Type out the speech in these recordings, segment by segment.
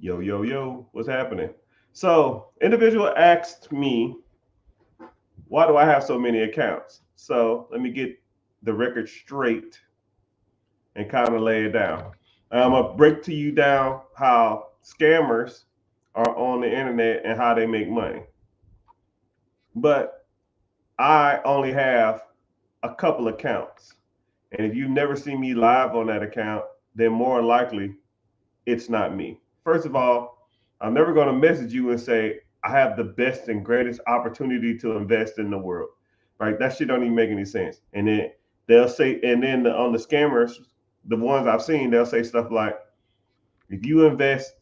Yo, yo, yo, what's happening? So, individual asked me, why do I have so many accounts? So, let me get the record straight and kind of lay it down. I'm going to break to you down how scammers are on the internet and how they make money. But I only have a couple accounts. And if you've never seen me live on that account, then more likely it's not me. First of all, I'm never going to message you and say I have the best and greatest opportunity to invest in the world. Right? That shit don't even make any sense. And then they'll say, and then on the scammers, the ones I've seen, they'll say stuff like, if you invest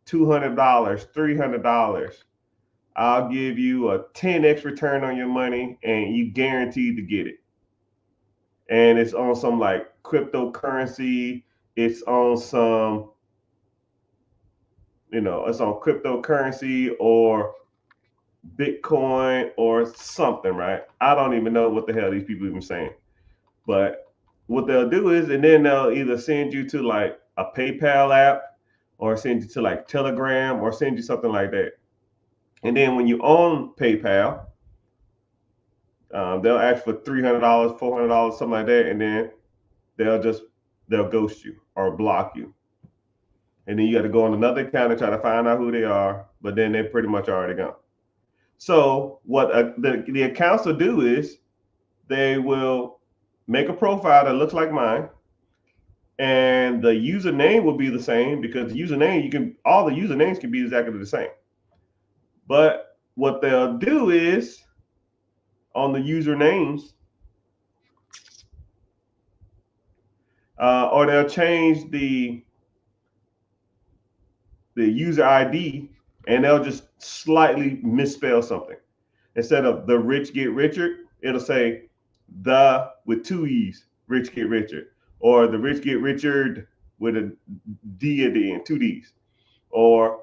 $200, $300, I'll give you a 10x return on your money, and you guaranteed to get it. And it's on some like cryptocurrency. It's on some it's on cryptocurrency or Bitcoin or something, right? I don't even know what the hell these people even saying. But what they'll do is, and then they'll either send you to like a PayPal app or send you to like Telegram or send you something like that. And then when you own PayPal, they'll ask for $300, $400, something like that, and then they'll just they'll ghost you or block you. And then you got to go on another account and try to find out who they are, but then they're pretty much already gone. So what the accounts will do is they will make a profile that looks like mine, and the username will be the same because the username all the usernames can be exactly the same. But what they'll do is on the usernames, or they'll change the user ID, and they'll just slightly misspell something. Instead of the rich get richer, it'll say the with two E's, rich get richer, or the rich get richard with a D at the end, two D's, or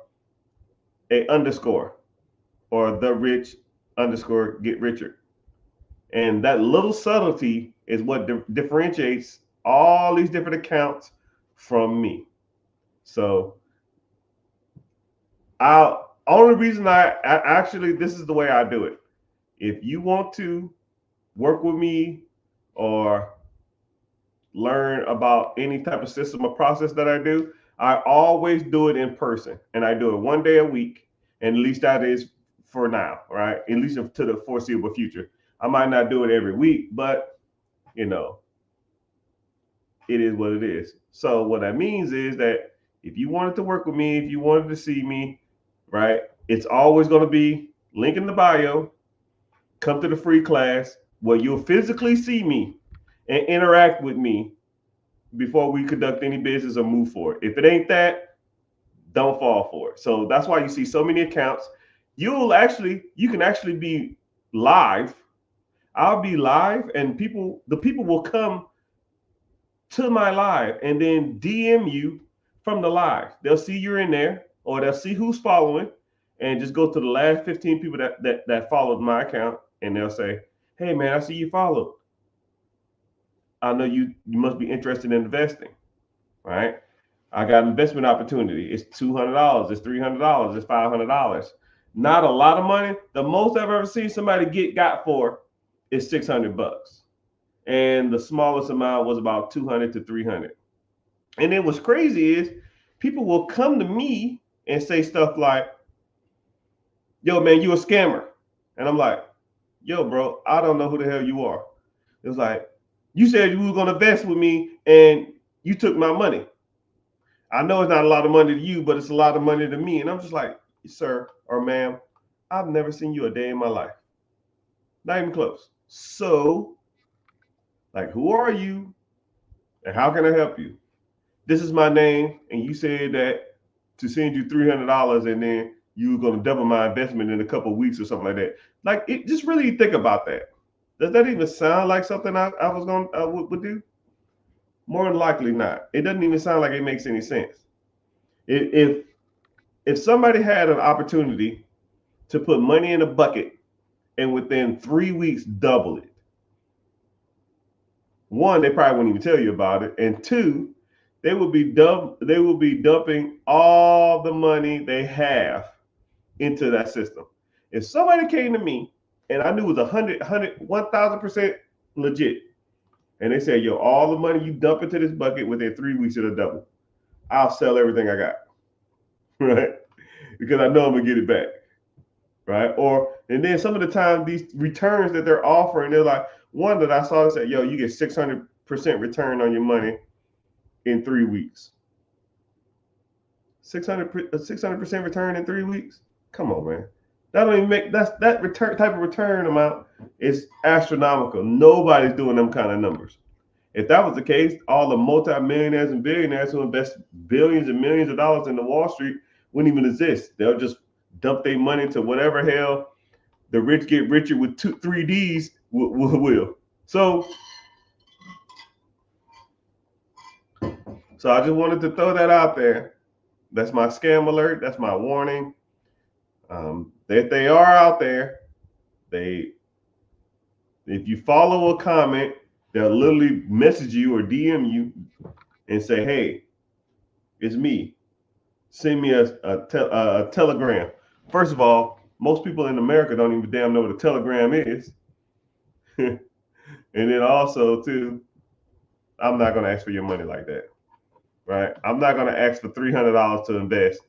a underscore, or the rich underscore get richer. And that little subtlety is what differentiates all these different accounts from me. So I'll only reason I actually this is the way I do it. If you want to work with me or learn about any type of system or process that I do, I always do it in person, and I do it one day a week, and at least that is for now, right? At least to the foreseeable future. I might not do it every week, but you know, it is what it is. So what that means is that if you wanted to work with me, if you wanted to see me, right, it's always going to be link in the bio. Come to the free class where you'll physically see me and interact with me before we conduct any business or move forward. If it ain't that, don't fall for it. So that's why you see so many accounts. You can actually be live. I'll be live, and the people will come to my live and then DM you from the live. They'll see you're in there, or they'll see who's following, and just go to the last 15 people that followed my account, and they'll say, "Hey man, I see you followed. I know you must be interested in investing, right? I got an investment opportunity. It's $200, it's $300, it's $500. Not a lot of money. The most I've ever seen somebody got for is $600, and the smallest amount was about 200 to 300. And then what's crazy is people will come to me and say stuff like, "Yo, man, you a scammer," and I'm like, "Yo, bro, I don't know who the hell you are." It was like, "You said you were gonna invest with me, and you took my money. I know it's not a lot of money to you, but it's a lot of money to me." And I'm just like, "Sir or ma'am, I've never seen you a day in my life. Not even close. So, like, who are you, and how can I help you? This is my name, and you said that to send you $300, and then you were going to double my investment in a couple of weeks or something like that." Like, it just really think about that. Does that even sound like something I would do? More than likely not. It doesn't even sound like it makes any sense. If if somebody had an opportunity to put money in a bucket and within 3 weeks double it, one, they probably wouldn't even tell you about it, and two, they will be dumping all the money they have into that system. If somebody came to me and I knew it was 1,000% legit, and they said, yo, all the money you dump into this bucket within 3 weeks it'll double, I'll sell everything I got, right? Because I know I'm gonna get it back, right? And then some of the time these returns that they're offering, they're like, one that I saw that said, yo, you get 600% return on your money in 3 weeks. 600% return in 3 weeks? Come on, man. That don't even make that return type of return amount is astronomical. Nobody's doing them kind of numbers. If that was the case, all the multi-millionaires and billionaires who invest billions and millions of dollars into Wall Street wouldn't even exist. They'll just dump their money to whatever hell the rich get richer with 3Ds will. So I just wanted to throw that out there. That's my scam alert. That's my warning. That they are out there. If you follow a comment, they'll literally message you or DM you and say, "Hey, it's me. Send me a telegram." First of all, most people in America don't even damn know what a telegram is. And then also, too, I'm not going to ask for your money like that, right? I'm not going to ask for $300 to invest,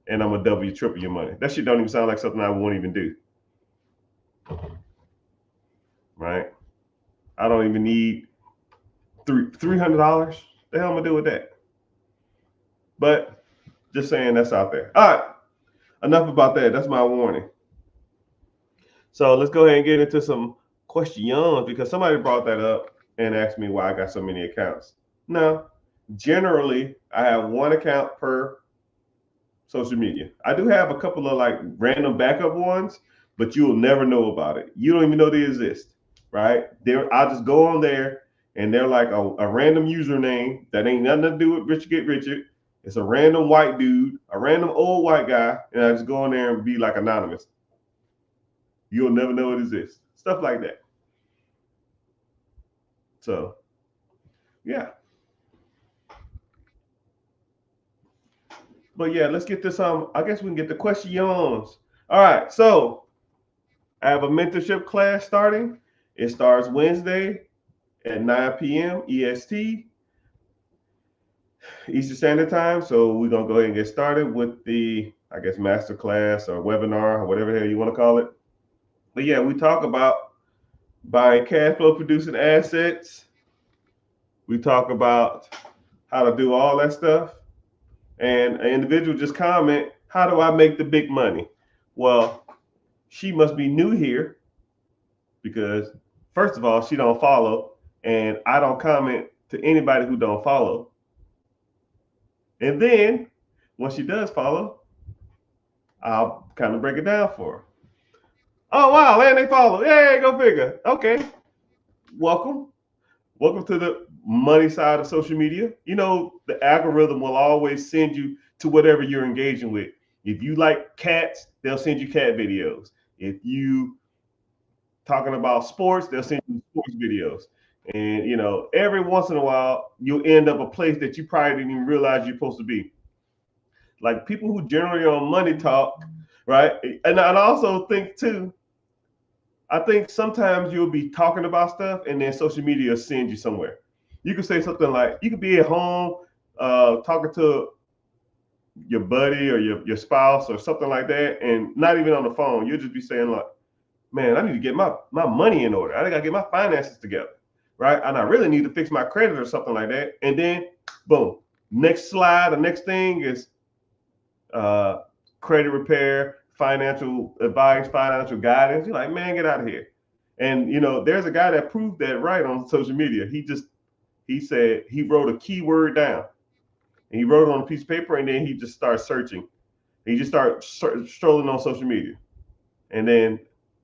and I'm going to double, triple your money. That shit don't even sound like something I won't even do, right? I don't even need $300. The hell am I gonna do with that? But just saying, that's out there. All right, enough about that. That's my warning. So let's go ahead and get into some questions, because somebody brought that up and asked me why I got so many accounts. Now, generally, I have one account per social media. I do have a couple of like random backup ones, but you'll never know about it. You don't even know they exist, right? I'll just go on there and they're like a random username that ain't nothing to do with Rich Get Richard. It's a random white dude, a random old white guy, and I just go in there and be like anonymous. You'll never know it exists. Stuff like that. So, yeah. But yeah, let's get this. I guess we can get the questions. All right. So I have a mentorship class starting. It starts Wednesday at 9 p.m. EST, Eastern Standard Time. So we're gonna go ahead and get started with the, I guess, master class or webinar or whatever the hell you want to call it. But yeah, we talk about buying cash flow producing assets. We talk about how to do all that stuff. And an individual just comment, how do I make the big money? Well, she must be new here, because first of all, she don't follow, and I don't comment to anybody who don't follow. And then when she does follow, I'll kind of break it down for her. Oh, wow, and they follow. Yay, go figure. Okay. Welcome to the money side of social media. You know, the algorithm will always send you to whatever you're engaging with. If you like cats, they'll send you cat videos. If you talking about sports, they'll send you sports videos. And, you know, every once in a while, you'll end up a place that you probably didn't even realize you're supposed to be. Like people who generally on Money Talk, right? And I also think, too, I think sometimes you'll be talking about stuff and then social media will send you somewhere. You could say something like, you could be at home talking to your buddy or your spouse or something like that, and not even on the phone. You'll just be saying like, man, I need to get my money in order. I gotta get my finances together, right? And I really need to fix my credit or something like that. And then, boom, next slide, the next thing is credit repair, financial advice, financial guidance. You're like, man, get out of here. And you know, there's a guy that proved that right on social media. He said he wrote a keyword down, and he wrote it on a piece of paper, and then he just started searching. He just started strolling on social media, and then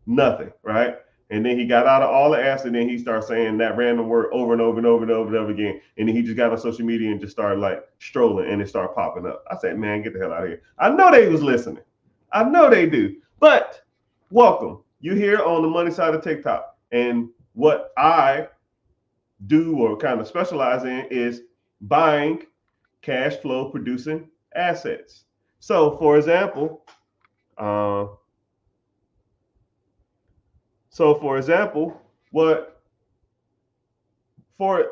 nothing, right? And then he got out of all the apps, and then he started saying that random word over and over and over and over and over again. And then he just got on social media and just started like strolling, and it started popping up. I said, man, get the hell out of here. I know they was listening. I know they do. But welcome. You're here on the money side of TikTok. And what I do or kind of specialize in is buying cash flow producing assets. So, for example, uh, what for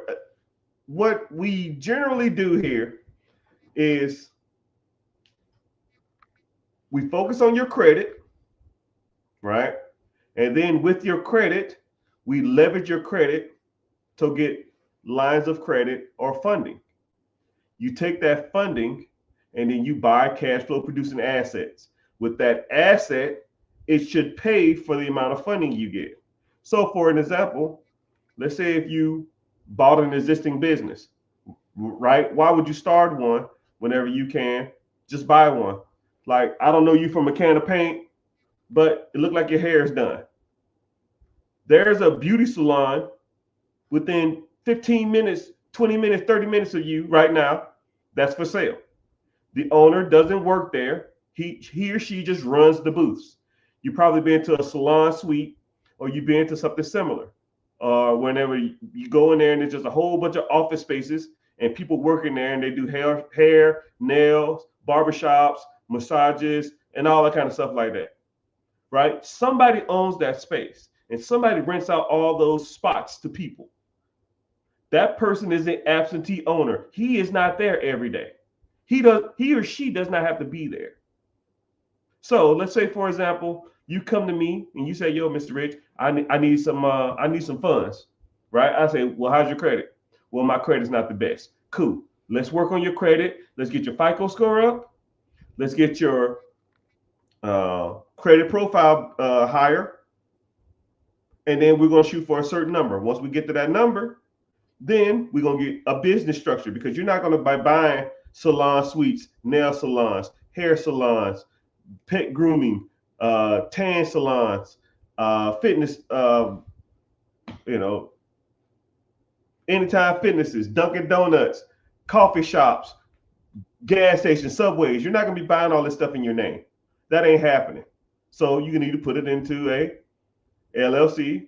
what we generally do here is we focus on your credit, right? And then with your credit, we leverage your credit to get lines of credit or funding. You take that funding and then you buy cash flow producing assets. With that asset, it should pay for the amount of funding you get. So, for an example, let's say if you bought an existing business, right? Why would you start one whenever you can? Just buy one. Like, I don't know you from a can of paint, but it looked like your hair is done. There's a beauty salon within 15 minutes, 20 minutes, 30 minutes of you right now that's for sale. The owner doesn't work there. He or she just runs the booths. You probably been to a salon suite or you've been to something similar. Whenever you go in there and there's just a whole bunch of office spaces and people working there and they do hair, nails, barbershops, massages, and all that kind of stuff like that. Right? Somebody owns that space and somebody rents out all those spots to people. That person is an absentee owner. He is not there every day. He or she does not have to be there. So let's say, for example, you come to me and you say, "Yo, Mr. Rich, I need some funds," right? I say, "Well, how's your credit?" "Well, my credit's not the best." "Cool. Let's work on your credit. Let's get your FICO score up. Let's get your credit profile higher, and then we're gonna shoot for a certain number. Once we get to that number, then we're gonna get a business structure because you're not gonna be buying salon suites, nail salons, hair salons, pet grooming, tan salons, fitness, Anytime Fitnesses, Dunkin' Donuts, coffee shops, gas stations, Subways. You're not gonna be buying all this stuff in your name. That ain't happening. So you need to put it into a LLC,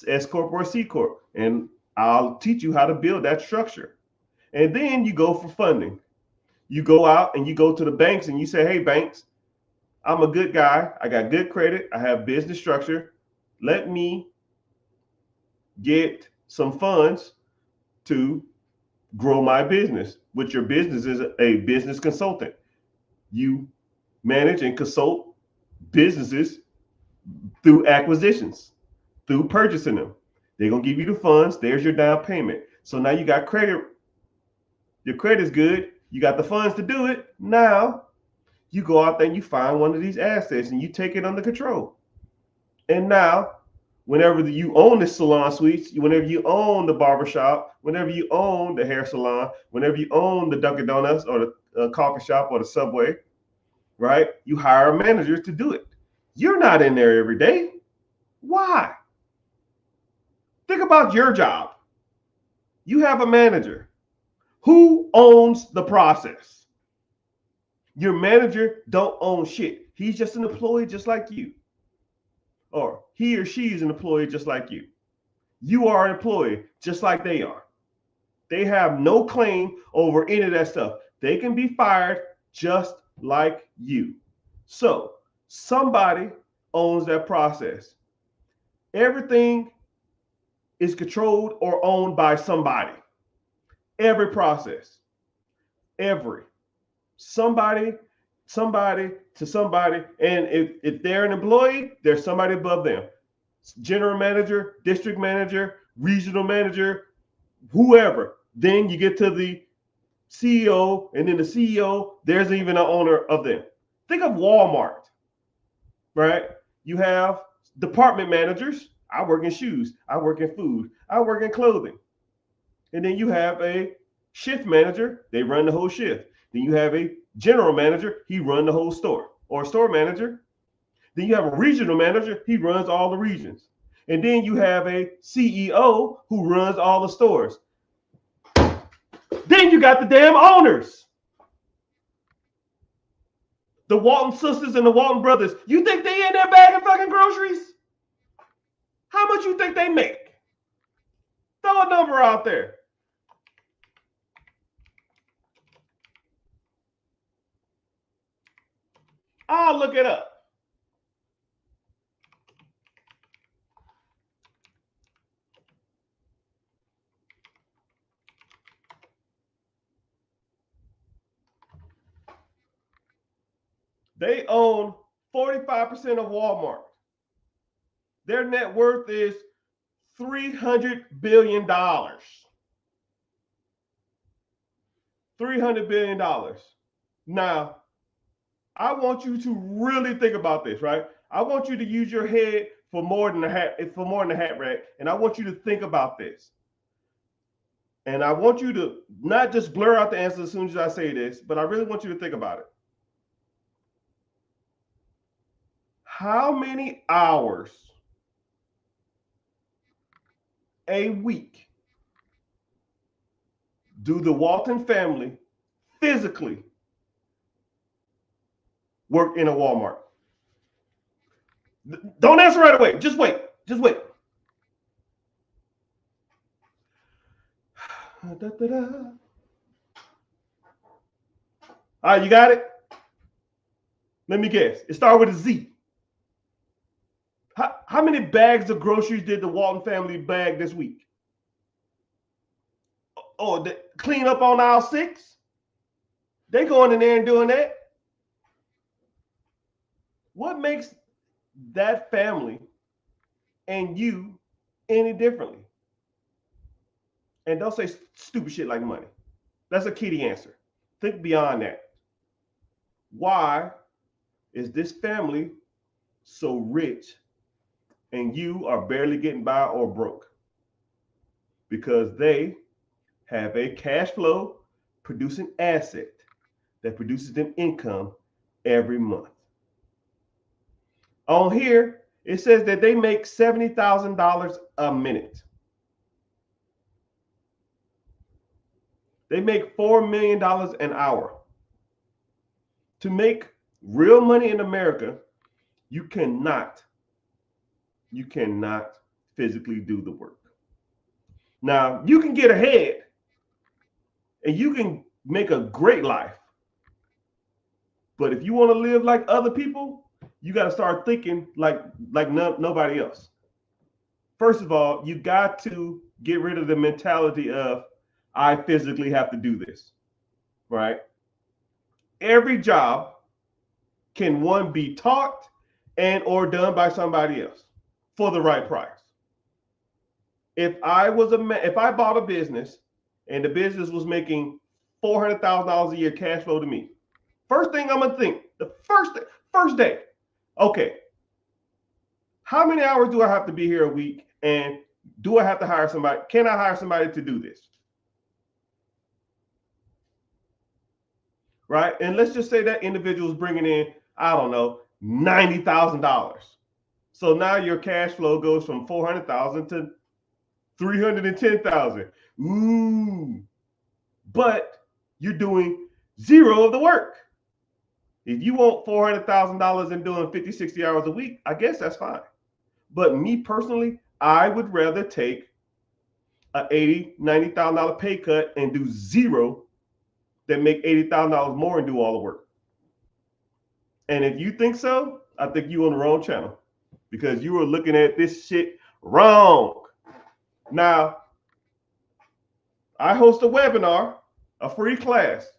S corp, or C corp, and I'll teach you how to build that structure. And then you go for funding. You go out and you go to the banks and you say, "Hey, banks, I'm a good guy. I got good credit. I have business structure. Let me get some funds to grow my business." Which your business is a business consultant. You manage and consult businesses through acquisitions, through purchasing them. They're going to give you the funds. There's your down payment. So now you got credit. Your credit's good. You got the funds to do it. Now you go out there and you find one of these assets and you take it under control. And now, whenever you own the salon suites, whenever you own the barbershop, whenever you own the hair salon, whenever you own the Dunkin' Donuts or the coffee shop or the Subway, right? You hire a manager to do it. You're not in there every day. Why? Think about your job. You have a manager. Who owns the process? Your manager don't own shit. He's just an employee just like you. Or he or she is an employee just like you. You are an employee just like they are. They have no claim over any of that stuff. They can be fired just like you. So somebody owns that process. Everything is controlled or owned by somebody. Every process. Every. Somebody to somebody. And if they're an employee, there's somebody above them. General manager, district manager, regional manager, whoever. Then you get to the CEO, and then the CEO, there's even an owner of them. Think of Walmart, right? You have department managers. I work in shoes. I work in food. I work in clothing. And then you have a shift manager. They run the whole shift. Then you have a general manager. He runs the whole store. Or a store manager. Then you have a regional manager. He runs all the regions. And then you have a CEO who runs all the stores. Then you got the damn owners. The Walton sisters and the Walton brothers. You think they in there bagging fucking groceries? How much you think they make? Throw a number out there. Go look it up. They own 45% of Walmart. Their net worth is $300 billion. $300 billion. Now, I want you to really think about this, right? I want you to use your head for more than a hat rack, and I want you to think about this. And I want you to not just blur out the answer as soon as I say this, but I really want you to think about it. How many hours a week do the Walton family physically work in a Walmart? Don't answer right away. Just wait. Just wait. Da, da, da. All right, you got it? Let me guess. It started with a Z. How many bags of groceries did the Walton family bag this week? Oh, clean up on aisle 6? They going in there and doing that? What makes that family and you any differently? And don't say stupid shit like money. That's a kitty answer. Think beyond that. Why is this family so rich and you are barely getting by or broke? Because they have a cash flow producing asset that produces them income every month. On here, it says that they make $70,000 a minute. They make $4 million an hour. To make real money in America, you cannot physically do the work. Now, you can get ahead and you can make a great life. But if you want to live like other people, you got to start thinking like nobody else. First of all, you got to get rid of the mentality of, I physically have to do this, right? Every job can, one, be taught and or done by somebody else for the right price. If I bought a business and the business was making $400,000 a year cash flow to me, first thing I'm gonna think, the first day, okay, how many hours do I have to be here a week, and do I have to hire somebody? Can I hire somebody to do this? Right? And let's just say that individual is bringing in, I don't know, $90,000. So now your cash flow goes from 400,000 to 310,000. Ooh. But you're doing zero of the work. If you want $400,000 and doing 50, 60 hours a week, I guess that's fine. But me personally, I would rather take a $80,000, $90,000 pay cut and do zero than make $80,000 more and do all the work. And if you think so, I think you're on the wrong channel, because you are looking at this shit wrong. Now, I host a webinar, a free class.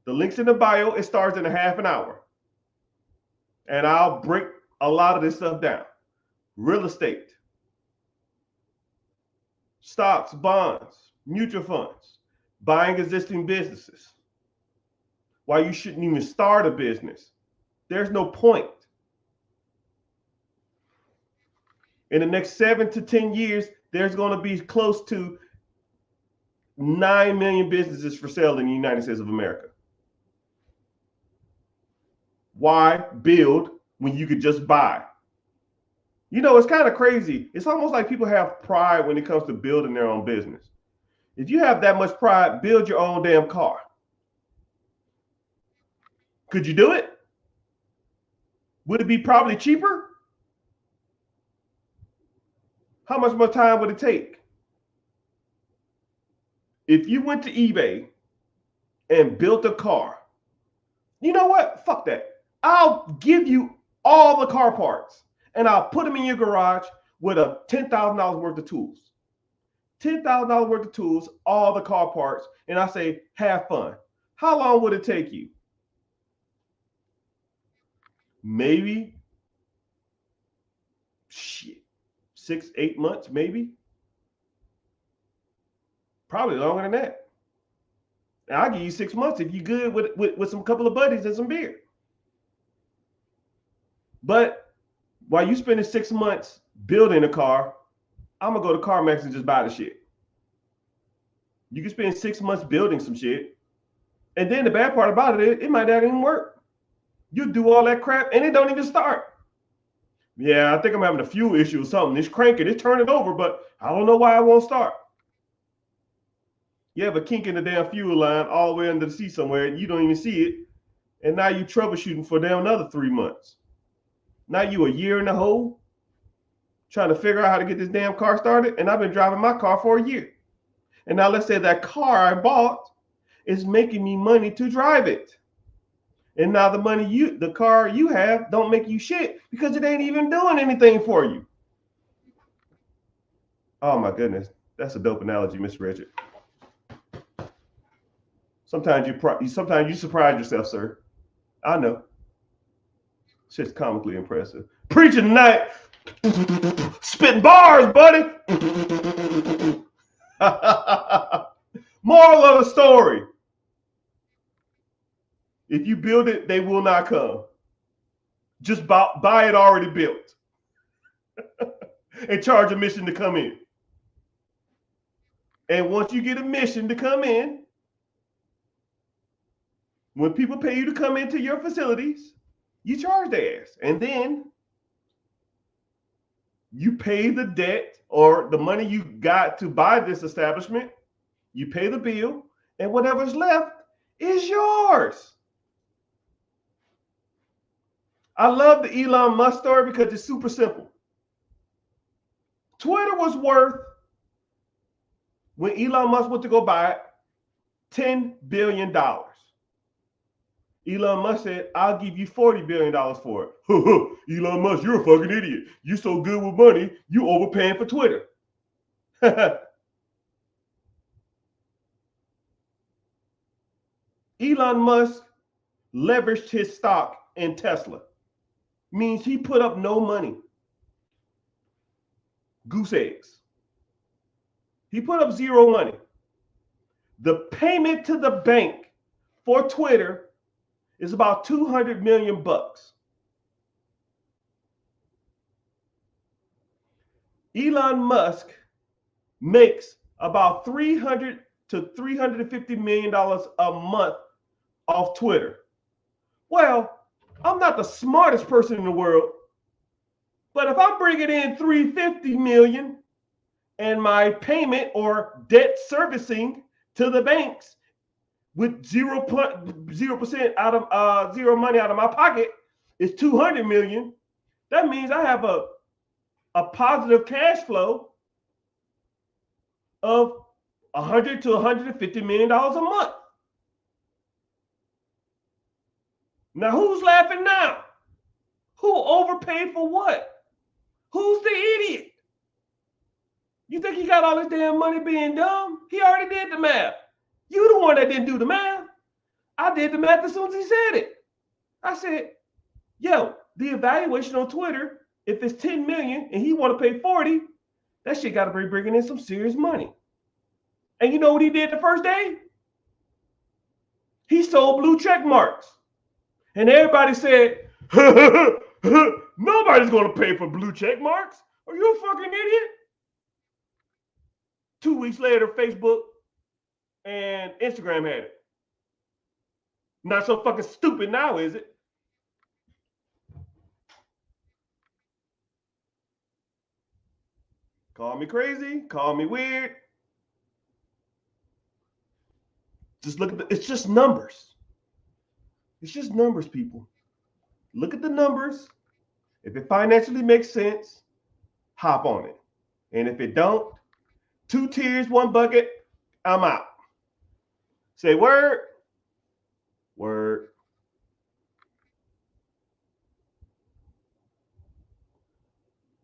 The link's in the bio. It starts in a half an hour. And I'll break a lot of this stuff down. Real estate, stocks, bonds, mutual funds, buying existing businesses, why you shouldn't even start a business. There's no point. In the next 7 to 10 years, there's going to be close to 9 million businesses for sale in the United States of America. Why build when you could just buy? You know, it's kind of crazy. It's almost like people have pride when it comes to building their own business. If you have that much pride, build your own damn car. Could you do it? Would it be probably cheaper? How much more time would it take? If you went to eBay and built a car, you know what? Fuck that. I'll give you all the car parts and I'll put them in your garage with a $10,000 worth of tools. $10,000 worth of tools, all the car parts, and I say, have fun. How long would it take you? Maybe 6, 8 months, maybe. Probably longer than that. And I'll give you 6 months if you're good with some couple of buddies and some beer. But while you spending 6 months building a car, I'm gonna go to CarMax and just buy the shit. You can spend 6 months building some shit, and then the bad part about it might not even work. You do all that crap and it don't even start. Yeah, I think I'm having a fuel issue or something. It's cranking, it's turning over, but I don't know why it won't start. You have a kink in the damn fuel line all the way under the seat somewhere, and you don't even see it. And now you troubleshooting for damn another 3 months. Now you a year in the hole trying to figure out how to get this damn car started. And I've been driving my car for a year. And now let's say that car I bought is making me money to drive it. And now the car you have don't make you shit because it ain't even doing anything for you. Oh my goodness. That's a dope analogy, Mr. Richard. Sometimes you surprise yourself, sir. I know. Shit's comically impressive. Preaching tonight. Spitting bars, buddy. Moral of the story. If you build it, they will not come. Just buy it already built. And charge admission to come in. And once you get admission to come in, when people pay you to come into your facilities, you charge their ass. And then you pay the debt or the money you got to buy this establishment. You pay the bill, and whatever's left is yours. I love the Elon Musk story because it's super simple. Twitter was worth, when Elon Musk went to go buy it, $10 billion. Elon Musk said, I'll give you $40 billion for it. Elon Musk, you're a fucking idiot. You're so good with money, you overpaying for Twitter. Elon Musk leveraged his stock in Tesla. Means he put up no money. Goose eggs. He put up zero money. The payment to the bank for Twitter is about 200 million bucks. Elon Musk makes about $300 to $350 million a month off Twitter. Well, I'm not the smartest person in the world, but if I'm bringing in $350 million and my payment or debt servicing to the banks with 0% out of zero money out of my pocket is 200 million, that means I have a positive cash flow of $100 to $150 million a month. Now, who's laughing now? Who overpaid for what? Who's the idiot? You think he got all this damn money being dumb? He already did the math. You the one that didn't do the math. I did the math as soon as he said it. I said, yo, the evaluation on Twitter, if it's 10 million and he want to pay 40, that shit got to be bringing in some serious money. And you know what he did the first day? He sold blue check marks. And everybody said, nobody's going to pay for blue check marks. Are you a fucking idiot? 2 weeks later, Facebook and Instagram had it. Not so fucking stupid now, is it? Call me crazy, call me weird. Just look at it's just numbers. It's just numbers, people. Look at the numbers. If it financially makes sense, hop on it. And if it don't, 2 tiers, 1 bucket, I'm out. Say word. Word.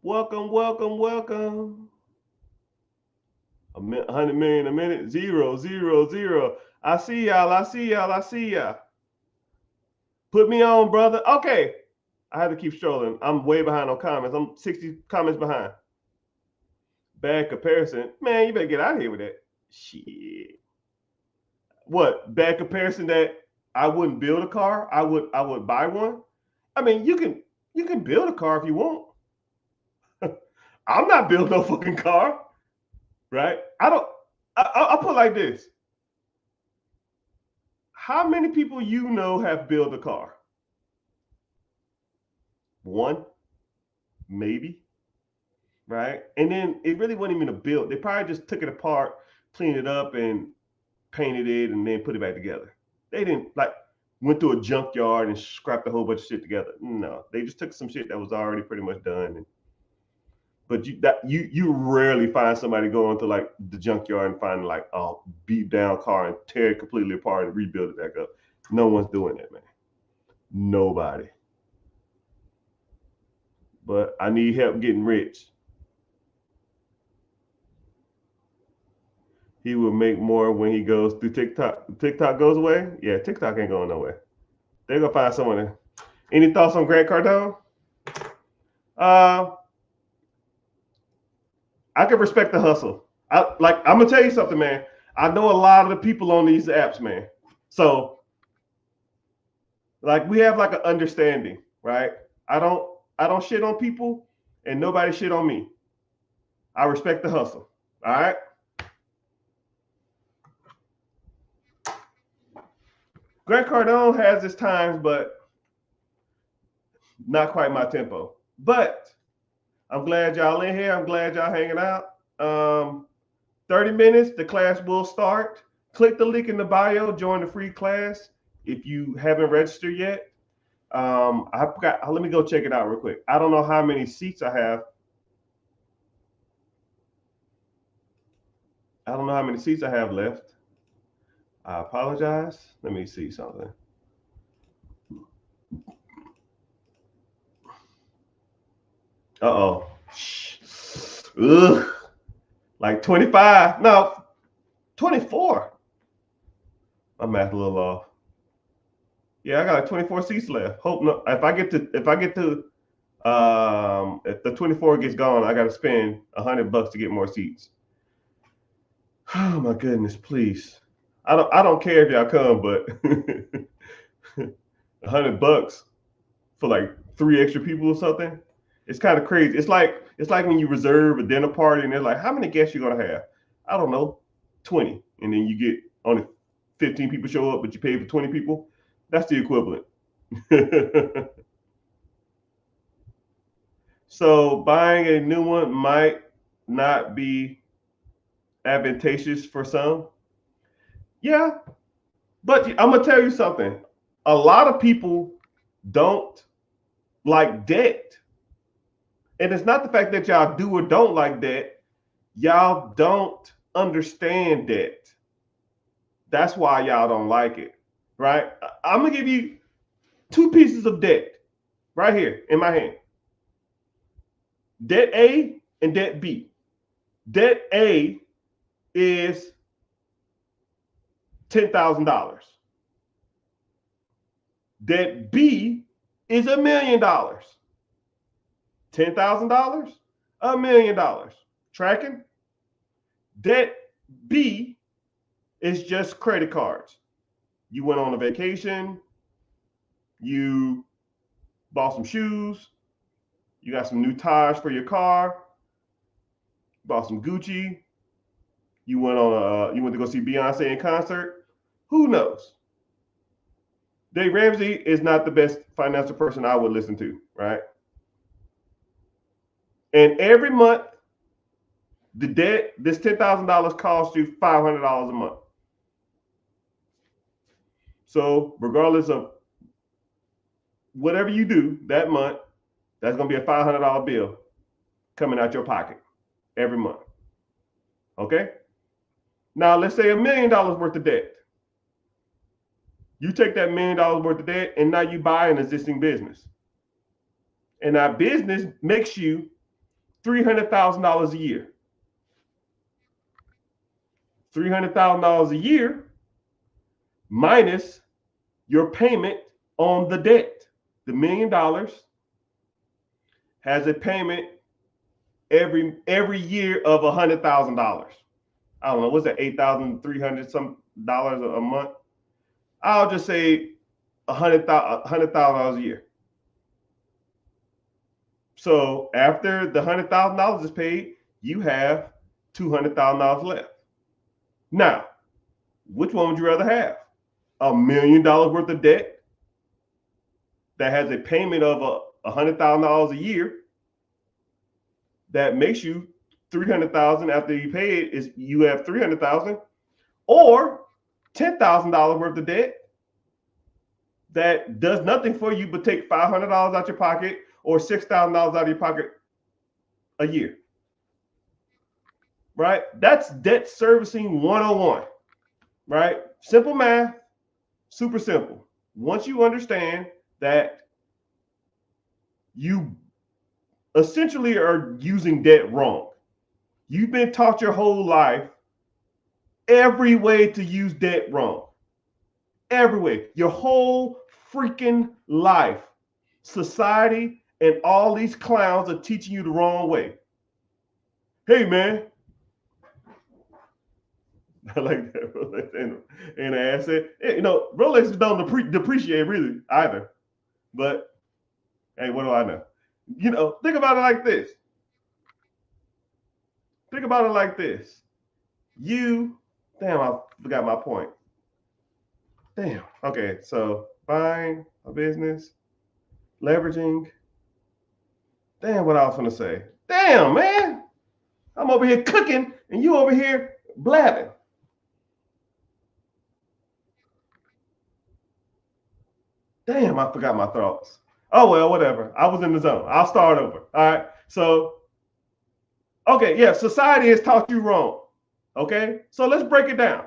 Welcome, welcome, welcome. 100 million a minute. 0, 0, 0. I see y'all. I see y'all. I see y'all. Put me on, brother. Okay. I had to keep strolling. I'm way behind on comments. I'm 60 comments behind. Bad comparison. Man, you better get out of here with that. Shit. What? Bad comparison that I wouldn't build a car? I would buy one. I mean, you can build a car if you want. I'm not building no fucking car, right? I'll put it like this. How many people you know have built a car? One, maybe, right? And then it really wasn't even a build. They probably just took it apart, cleaned it up, and painted it, and then put it back together. They didn't like went to a junkyard and scrapped a whole bunch of shit together. No, they just took some shit that was already pretty much done. But you rarely find somebody going to like the junkyard and find like a beat down car and tear it completely apart and rebuild it back up. No one's doing that, man. Nobody. But I need help getting rich. He will make more when he goes through TikTok. TikTok goes away? Yeah, TikTok ain't going nowhere. They're gonna find someone. Any thoughts on Grant Cardone? I can respect the hustle. I'm gonna tell you something, man. I know a lot of the people on these apps, man. So like we have like an understanding, right? I don't shit on people and nobody shit on me. I respect the hustle. All right. Grant Cardone has his times, but not quite my tempo. But I'm glad y'all in here. I'm glad y'all hanging out. 30 minutes, the class will start. Click the link in the bio, join the free class if you haven't registered yet. Let me go check it out real quick. I don't know how many seats I have. I don't know how many seats I have left. I apologize. Let me see something. Uh-oh. Ugh. Like 25. No, 24. My math a little off. Yeah, I got like 24 seats left. Hope no. If the 24 gets gone, I got to spend $100 to get more seats. Oh my goodness, please. I don't care if y'all come, but $100 for like 3 extra people or something. It's kind of crazy. It's like when you reserve a dinner party and they're like, how many guests you gonna have? I don't know, 20, and then you get only 15 people show up, but you pay for 20 people. That's the equivalent. So buying a new one might not be advantageous for some. Yeah, but I'm gonna tell you something. A lot of people don't like debt. And it's not the fact that y'all do or don't like debt. Y'all don't understand debt. That's why y'all don't like it, right? I'm gonna give you 2 pieces of debt right here in my hand. Debt A and debt B. Debt A is $10,000. Debt B is $1 million. $10,000, $1 million. Tracking? Debt B is just credit cards. You went on a vacation, you bought some shoes, you got some new tires for your car, bought some Gucci, you went to go see Beyonce in concert. Who knows? Dave Ramsey is not the best financial person I would listen to, right? And every month, the debt, this $10,000 costs you $500 a month. So regardless of whatever you do that month, that's going to be a $500 bill coming out your pocket every month. Okay? Now let's say $1 million worth of debt. You take that $1 million worth of debt and now you buy an existing business. And that business makes you $300,000 a year. $300,000 a year minus your payment on the debt. The $1 million has a payment every year of $100,000. I don't know, what's that, $8,300 some dollars a month? I'll just say $100,000 a year. So after the $100,000 is paid, you have $200,000 left. Now, which one would you rather have? $1 million worth of debt that has a payment of $100,000 a year that makes you $300,000 after you pay it, is you have $300,000, or $10,000 worth of debt that does nothing for you but take $500 out your pocket or $6,000 out of your pocket a year. Right? That's debt servicing 101. Right? Simple math, super simple. Once you understand that you essentially are using debt wrong. You've been taught your whole life every way to use debt wrong. Every way. Your whole freaking life. Society and all these clowns are teaching you the wrong way. Hey, man. I like that. Rolex and asset. You know, Rolexes don't depreciate really either. But hey, what do I know? You know, think about it like this. Think about it like this. Damn, I forgot my point. Damn. Okay, so buying a business, leveraging. Damn, what I was gonna say. Damn, man. I'm over here cooking and you over here blabbing. Damn, I forgot my thoughts. Oh, well, whatever. I was in the zone. I'll start over. All right. So, okay, yeah, society has taught you wrong. Okay. So let's break it down.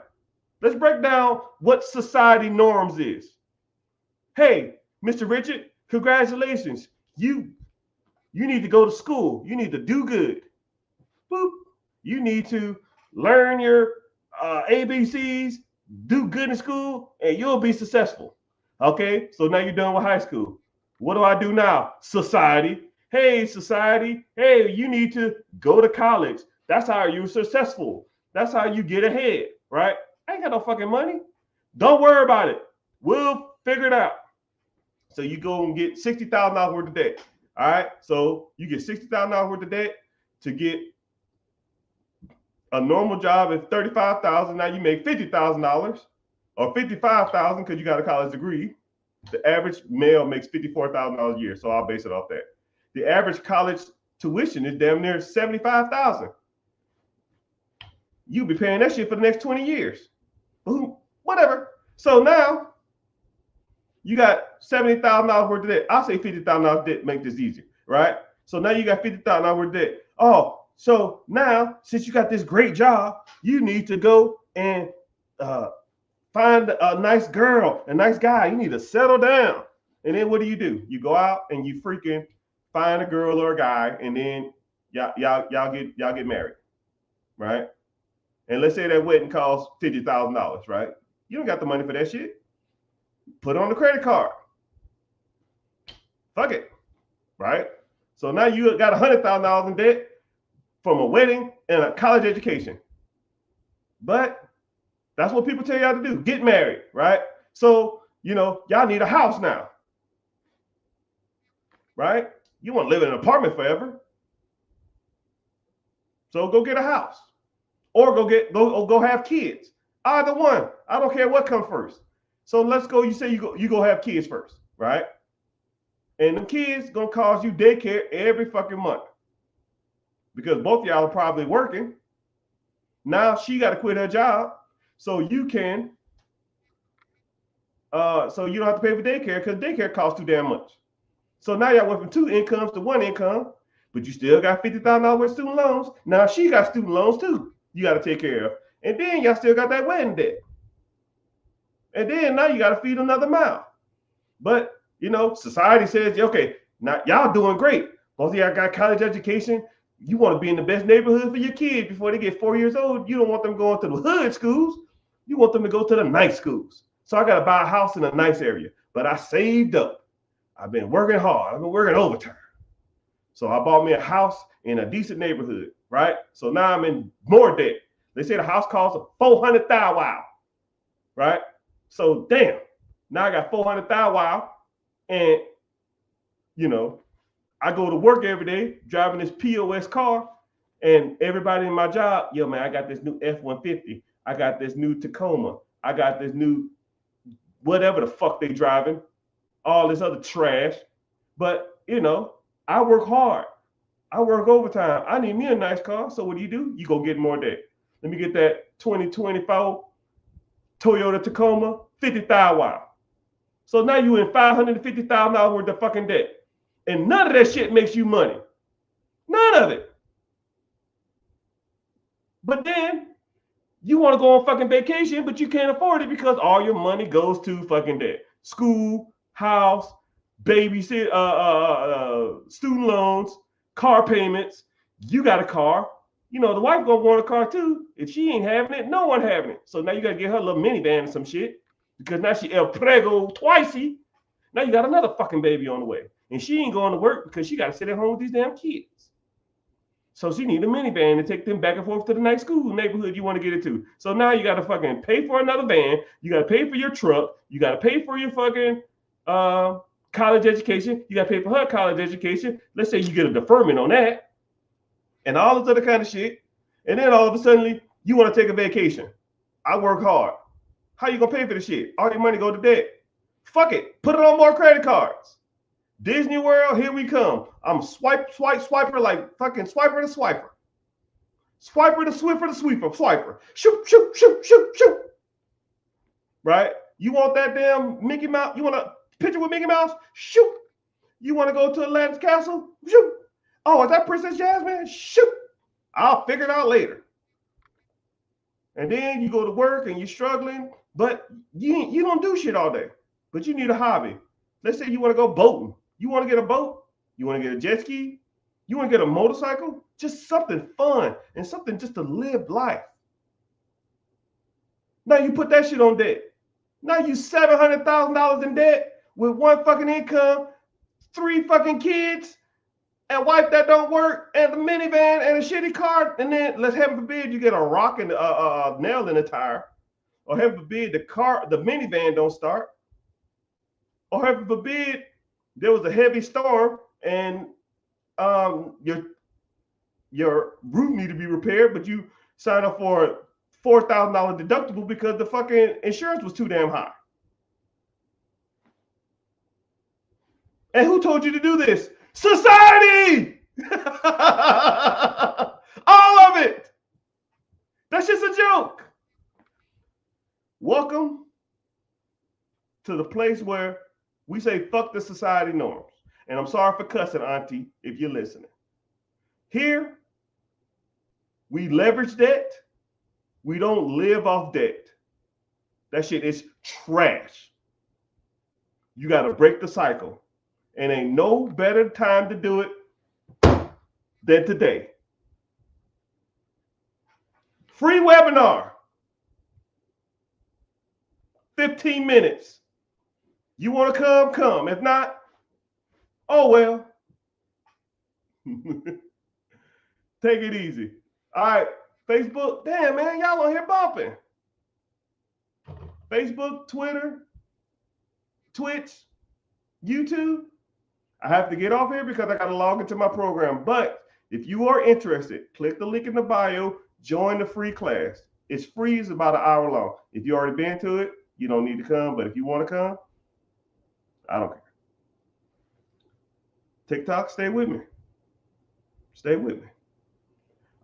Let's break down what society norms is. Hey, Mr. Richard, congratulations. You need to go to school. You need to do good. Boop. You need to learn your ABCs, do good in school, and you'll be successful. Okay, so now you're done with high school. What do I do now? Society. Hey, society. Hey, you need to go to college. That's how you're successful. That's how you get ahead, right? I ain't got no fucking money. Don't worry about it. We'll figure it out. So you go and get $60,000 worth of debt. All right. So you get $60,000 worth of debt to get a normal job at $35,000. Now you make $50,000 or $55,000 because you got a college degree. The average male makes $54,000 a year. So I'll base it off that. The average college tuition is damn near $75,000. You'll be paying that shit for the next 20 years. Boom, whatever. So now you got $70,000 worth of debt. I'll say $50,000 debt, make this easier, right? So now you got $50,000 worth of debt. Oh, so now since you got this great job, you need to go and find a nice girl, a nice guy. You need to settle down. And then what do? You go out and you freaking find a girl or a guy, and then y'all get married, right? And let's say that wedding costs $50,000, right? You don't got the money for that shit. Put it on the credit card. Fuck it, right? So now you got $100,000 in debt from a wedding and a college education. But that's what people tell y'all to do. Get married, right? So, y'all need a house now, right? You want to live in an apartment forever. So go get a house or go have kids. Either one. I don't care what comes first. So let's go. You say you go have kids first, right? And the kids gonna cost you daycare every fucking month because both of y'all are probably working. Now she got to quit her job so you can, so you don't have to pay for daycare because daycare costs too damn much. So now y'all went from 2 incomes to 1 income, but you still got $50,000 worth of student loans. Now she got student loans too. You got to take care of, and then y'all still got that wedding debt. And then now you got to feed another mouth. But, society says, okay, now y'all doing great. Both of y'all got college education. You want to be in the best neighborhood for your kids before they get 4 years old. You don't want them going to the hood schools. You want them to go to the nice schools. So I got to buy a house in a nice area. But I saved up. I've been working hard. I've been working overtime. So I bought me a house in a decent neighborhood, right? So now I'm in more debt. They say the house costs $400,000, wow, right? So damn, now I got $400,000, wow, and you know, I go to work every day driving this POS car, and everybody in my job, yo man, I got this new F-150, I got this new Tacoma, I got this new whatever the fuck they driving, all this other trash. But you know, I work hard, I work overtime. I need me a nice car. So what do? You go get more debt. Let me get that 2024 Toyota Tacoma, $50,000, wow. So now you in $550,000 worth of fucking debt. And none of that shit makes you money. None of it. But then you want to go on fucking vacation, but you can't afford it because all your money goes to fucking debt. School, house, babysit, student loans, car payments. You got a car. You know, the wife gonna want a car too. If she ain't having it, no one having it. So now you gotta get her a little minivan and some shit because now she El Prego twicey. Now you got another fucking baby on the way. And she ain't going to work because she got to sit at home with these damn kids. So she need a minivan to take them back and forth to the nice school neighborhood you want to get it to. So now you got to fucking pay for another van. You got to pay for your truck. You got to pay for your fucking college education. You got to pay for her college education. Let's say you get a deferment on that and all this other kind of shit. And then all of a sudden you want to take a vacation. I work hard. How you going to pay for the shit? All your money go to debt. Fuck it. Put it on more credit cards. Disney World, here we come. I'm swiper like fucking swiper the swiper. Swiper the swiffer the sweeper, swiper. Shoot, shoot, shoot, shoot, shoot. Right? You want that damn Mickey Mouse? You want a picture with Mickey Mouse? Shoot. You want to go to Atlantis Castle? Shoot. Oh, is that Princess Jasmine? Shoot. I'll figure it out later. And then you go to work and you're struggling, but you don't do shit all day. But you need a hobby. Let's say you want to go boating. You want to get a boat? You want to get a jet ski? You want to get a motorcycle? Just something fun and something just to live life. Now you put that shit on debt. Now you $700,000 in debt with one fucking income, 3 fucking kids, and wife that don't work, and the minivan and a shitty car. And then let's heaven forbid you get a rock and a nail in the tire, or heaven forbid the minivan don't start, or heaven forbid there was a heavy storm and your roof need to be repaired, but you sign up for a $4,000 deductible because the fucking insurance was too damn high. And who told you to do this? Society! All of it! That's just a joke. Welcome to the place where we say fuck the society norms. And I'm sorry for cussing, Auntie, if you're listening. Here, we leverage debt. We don't live off debt. That shit is trash. You got to break the cycle. And ain't no better time to do it than today. Free webinar. 15 minutes. You want to come? Come. If not, oh well. Take it easy. All right. Facebook. Damn, man. Y'all on here bumping. Facebook, Twitter, Twitch, YouTube. I have to get off here because I got to log into my program. But if you are interested, click the link in the bio. Join the free class. It's free. It's about an hour long. If you already been to it, you don't need to come. But if you want to come, I don't care. TikTok, stay with me. Stay with me.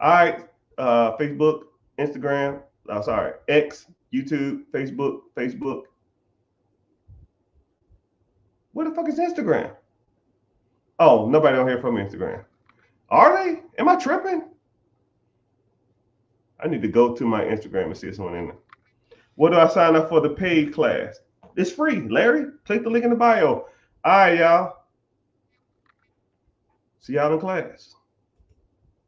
All right. Facebook, Instagram. X, YouTube, Facebook. Where the fuck is Instagram? Oh, nobody on here from Instagram. Are they? Am I tripping? I need to go to my Instagram and see if someone in there. What do I sign up for the paid class? It's free, Larry. Click the link in the bio. All right, y'all. See y'all in class.